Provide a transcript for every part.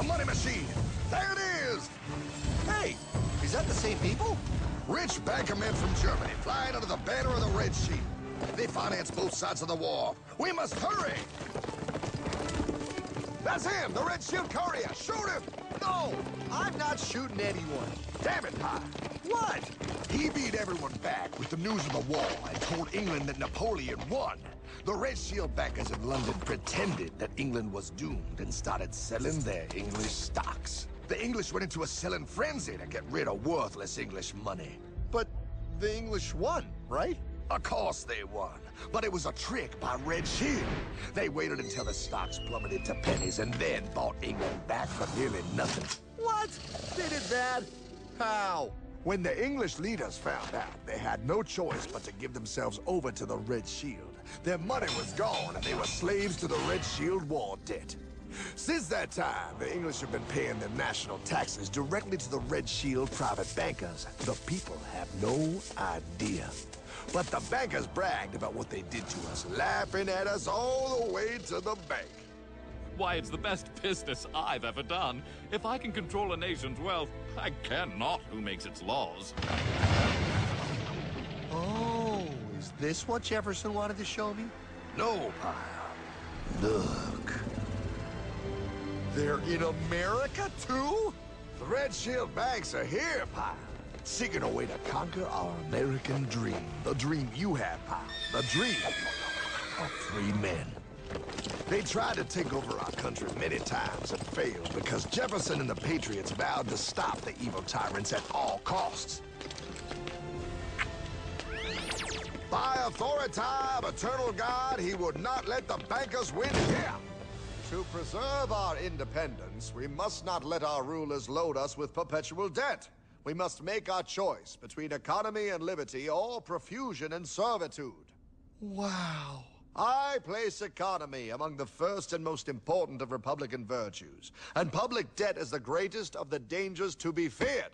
The money machine! There it is! Hey, is that the same people? Rich banker men from Germany flying under the banner of the Red Shield. They finance both sides of the war. We must hurry! That's him, the Red Shield courier! Shoot him! No, I'm not shooting anyone. Damn it, Pie! What? He beat everyone back with the news of the war and told England that Napoleon won. The Red Shield bankers in London pretended that England was doomed and started selling their English stocks. The English went into a selling frenzy to get rid of worthless English money. But the English won, right? Of course they won, but it was a trick by Red Shield. They waited until the stocks plummeted to pennies and then bought England back for nearly nothing. What? They did that? How? When the English leaders found out, they had no choice but to give themselves over to the Red Shield. Their money was gone, and they were slaves to the Red Shield war debt. Since that time, the English have been paying their national taxes directly to the Red Shield private bankers. The people have no idea. But the bankers bragged about what they did to us, laughing at us all the way to the bank. Why, it's the best business I've ever done. If I can control a nation's wealth, I cannot who makes its laws. Oh, is this what Jefferson wanted to show me? No, Pyle. Look. They're in America, too? The Red Shield banks are here, Pyle. Seeking a way to conquer our American dream. The dream you have, Pyle. The dream of free men. They tried to take over our country many times and failed because Jefferson and the Patriots vowed to stop the evil tyrants at all costs. By authority of eternal God, he would not let the bankers win here. To preserve our independence, we must not let our rulers load us with perpetual debt. We must make our choice between economy and liberty or profusion and servitude. Wow. I place economy among the first and most important of Republican virtues, and public debt is the greatest of the dangers to be feared.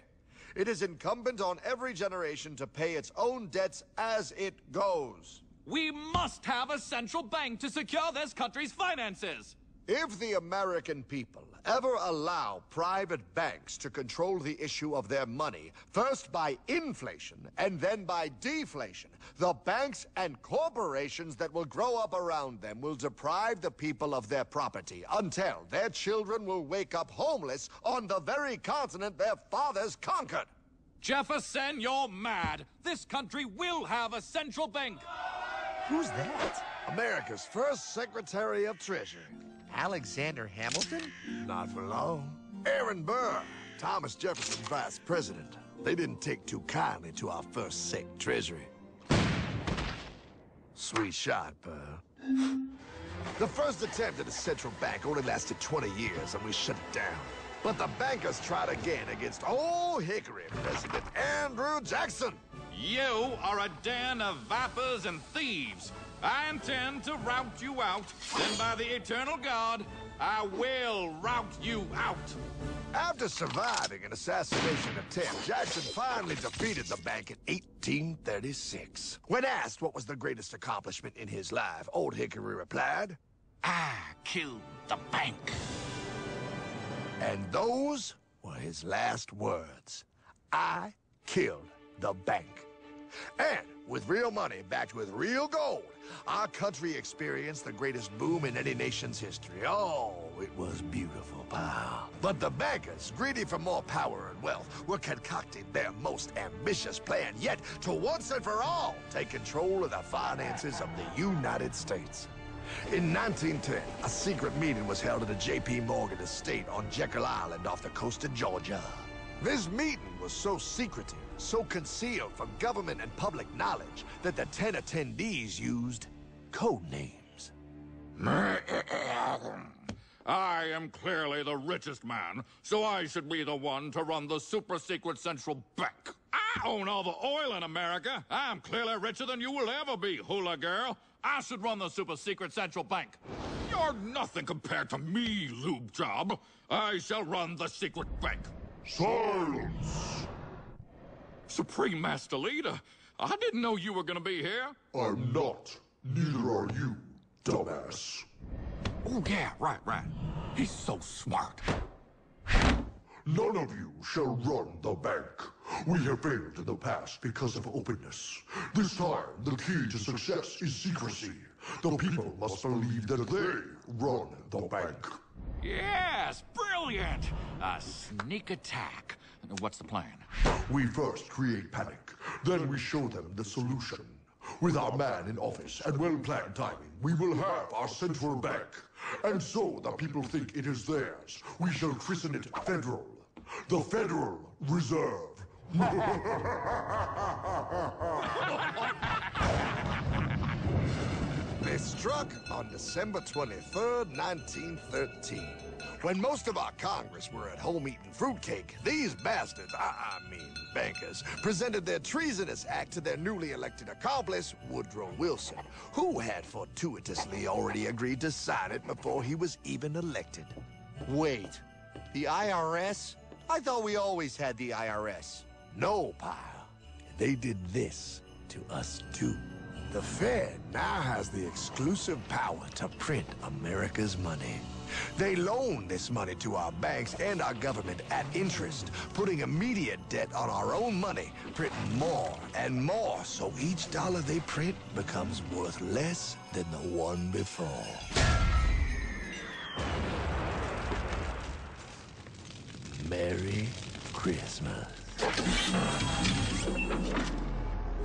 It is incumbent on every generation to pay its own debts as it goes. We must have a central bank to secure this country's finances. If the American people ever allow private banks to control the issue of their money, first by inflation and then by deflation, the banks and corporations that will grow up around them will deprive the people of their property until their children will wake up homeless on the very continent their fathers conquered. Jefferson, you're mad. This country will have a central bank. Who's that? America's first Secretary of Treasury. Alexander Hamilton? Not for long. Aaron Burr, Thomas Jefferson's vice president. They didn't take too kindly to our first sec treasury. Sweet shot, Burr. The first attempt at a central bank only lasted 20 years and we shut it down. But the bankers tried again against Old Hickory President Andrew Jackson. You are a den of vipers and thieves. I intend to rout you out. Then by the eternal God, I will rout you out. After surviving an assassination attempt, Jackson finally defeated the bank in 1836. When asked what was the greatest accomplishment in his life, Old Hickory replied, I killed the bank. And those were his last words. I killed the bank. And with real money backed with real gold, our country experienced the greatest boom in any nation's history. Oh, it was beautiful, pal. But the bankers, greedy for more power and wealth, were concocting their most ambitious plan yet to once and for all take control of the finances of the United States. In 1910, a secret meeting was held at a J.P. Morgan estate on Jekyll Island off the coast of Georgia. This meeting was so secretive, so concealed from government and public knowledge that the 10 attendees used code names. I am clearly the richest man, so I should be the one to run the super-secret central bank. I own all the oil in America. I'm clearly richer than you will ever be, hula girl. I should run the super-secret central bank. You're nothing compared to me, lube job. I shall run the secret bank. Silence! Supreme Master Leader, I didn't know you were gonna be here. I'm not. Neither are you, dumbass. Oh, yeah, right. He's so smart. None of you shall run the bank. We have failed in the past because of openness. This time, the key to success is secrecy. The people must believe that they run the bank. Yes, brilliant! A sneak attack. What's the plan? We first create panic, then we show them the solution. With our man in office and well-planned timing, we will have our central bank. And so the people think it is theirs. We shall christen it Federal. The Federal Reserve. They struck on December 23rd, 1913. When most of our Congress were at home eating fruitcake, these bastards, I mean bankers, presented their treasonous act to their newly elected accomplice, Woodrow Wilson, who had fortuitously already agreed to sign it before he was even elected. Wait, the IRS? I thought we always had the IRS. No, pal. They did this to us too. The Fed now has the exclusive power to print America's money. They loan this money to our banks and our government at interest, putting immediate debt on our own money, printing more and more, so each dollar they print becomes worth less than the one before. Merry Christmas.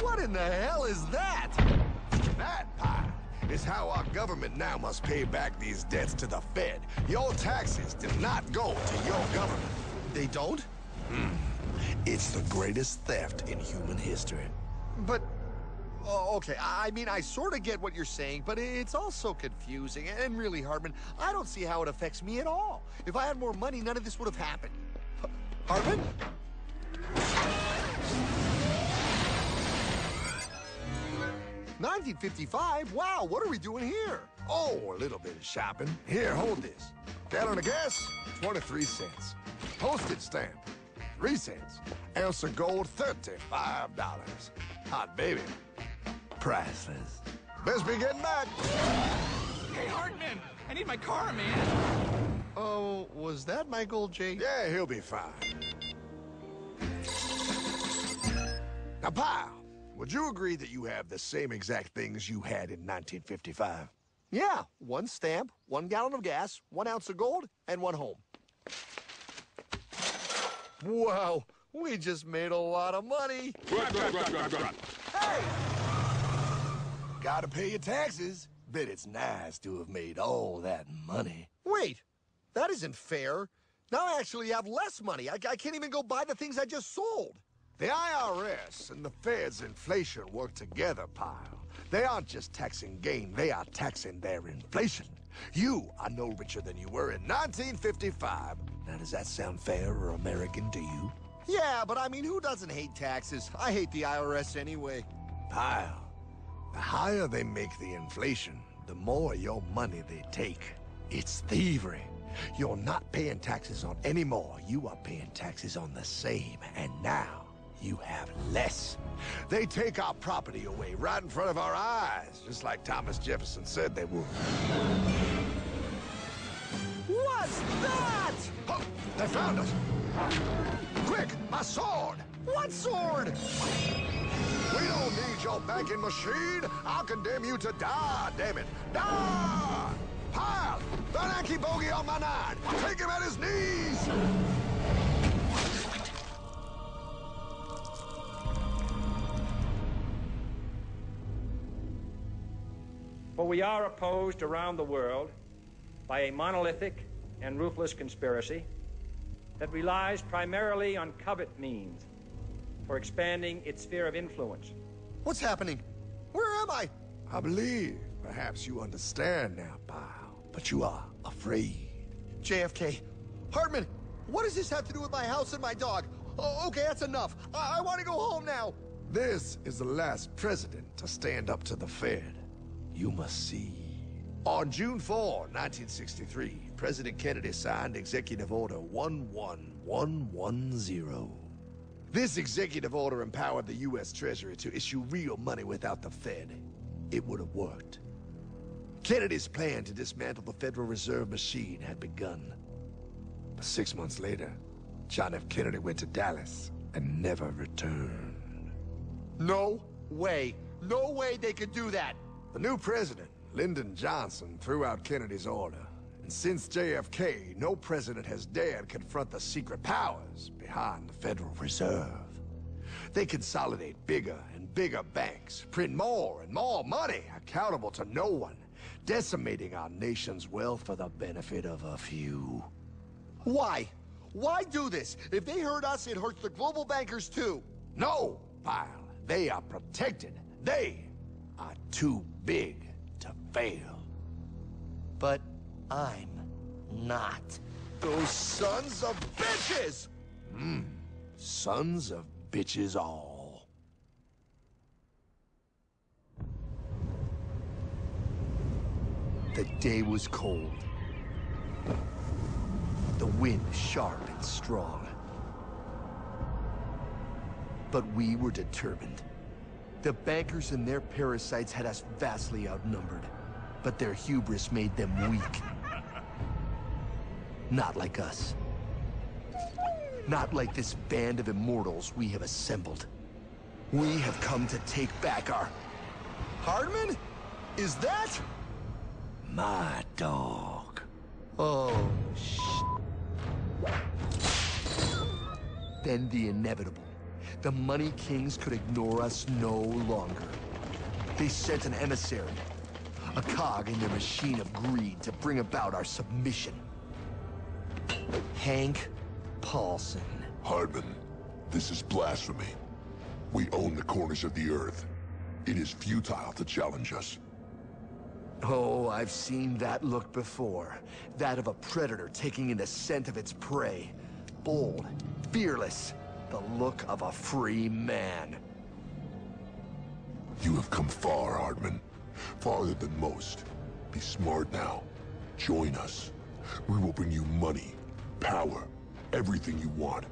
What in the hell is that? That, pie, is how our government now must pay back these debts to the Fed. Your taxes do not go to your government. They don't? It's the greatest theft in human history. But, oh, okay, I mean, I sort of get what you're saying, but it's all so confusing. And really, Hartman, I don't see how it affects me at all. If I had more money, none of this would have happened. Hartman? 1955? Wow, what are we doing here? Oh, a little bit of shopping. Here, hold this. Gallon of gas, 23 cents. Postage stamp, 3 cents. Ounce of gold, $35. Hot baby, priceless. Best be getting back. Hey, Hartman! I need my car, man! Oh, was that Michael J? Yeah, he'll be fine. Now, pal, would you agree that you have the same exact things you had in 1955? Yeah, 1 stamp, 1 gallon of gas, 1 ounce of gold, and 1 home. Wow, we just made a lot of money. Hey! Gotta pay your taxes. Bet it's nice to have made all that money. Wait, that isn't fair. Now I actually have less money. I can't even go buy the things I just sold. The IRS and the Fed's inflation work together, pal. They aren't just taxing gain, they are taxing their inflation. You are no richer than you were in 1955. Now, does that sound fair or American to you? Yeah, but I mean, who doesn't hate taxes? I hate the IRS anyway. Pal, the higher they make the inflation, the more your money they take. It's thievery. You're not paying taxes on any more. You are paying taxes on the same. And now, you have less. They take our property away right in front of our eyes, just like Thomas Jefferson said they would. What's that? Oh, they found us! Quick, my sword! What sword? We don't need your banking machine! I'll condemn you to die, damn it! Die! Pile! The Yankee bogey on my 9! Take him at his knees! For we are opposed around the world by a monolithic and ruthless conspiracy that relies primarily on covert means for expanding its sphere of influence. What's happening? Where am I? I believe perhaps you understand now, pal, but you are afraid. JFK. Hartman, what does this have to do with my house and my dog? Oh, okay, that's enough. I want to go home now. This is the last president to stand up to the Fed. You must see. On June 4, 1963, President Kennedy signed Executive Order 11110. This executive order empowered the U.S. Treasury to issue real money without the Fed. It would have worked. Kennedy's plan to dismantle the Federal Reserve machine had begun. But 6 months later, John F. Kennedy went to Dallas and never returned. No way. No way they could do that. The new president, Lyndon Johnson, threw out Kennedy's order. And since JFK, no president has dared confront the secret powers behind the Federal Reserve. They consolidate bigger and bigger banks, print more and more money, accountable to no one, decimating our nation's wealth for the benefit of a few. Why? Why do this? If they hurt us, it hurts the global bankers too. No, Pyle. They are protected. They are too big to fail. But I'm not. Those sons of bitches! Sons of bitches all. The day was cold. The wind sharp and strong. But we were determined. The bankers and their parasites had us vastly outnumbered, but their hubris made them weak. Not like us. Not like this band of immortals we have assembled. We have come to take back our... Hardman? Is that... My dog. Oh, Then the inevitable. The Money Kings could ignore us no longer. They sent an emissary, a cog in their machine of greed to bring about our submission. Hank Paulson. Hardman, this is blasphemy. We own the corners of the earth. It is futile to challenge us. Oh, I've seen that look before. That of a predator taking in the scent of its prey. Bold, fearless. The look of a free man. You have come far, Hardman. Farther than most. Be smart now. Join us. We will bring you money, power, everything you want.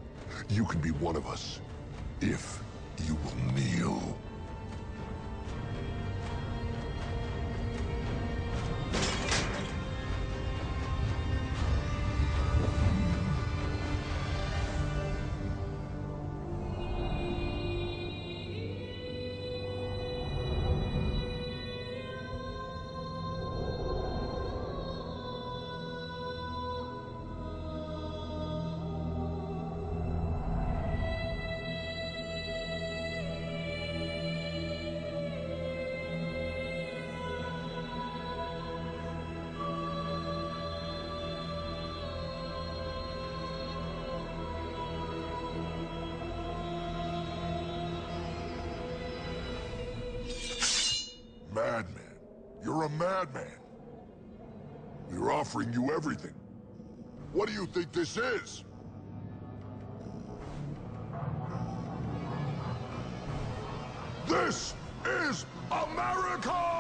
You can be one of us. If you will kneel. Madman. You're a madman. We're offering you everything. What do you think this is? This is America!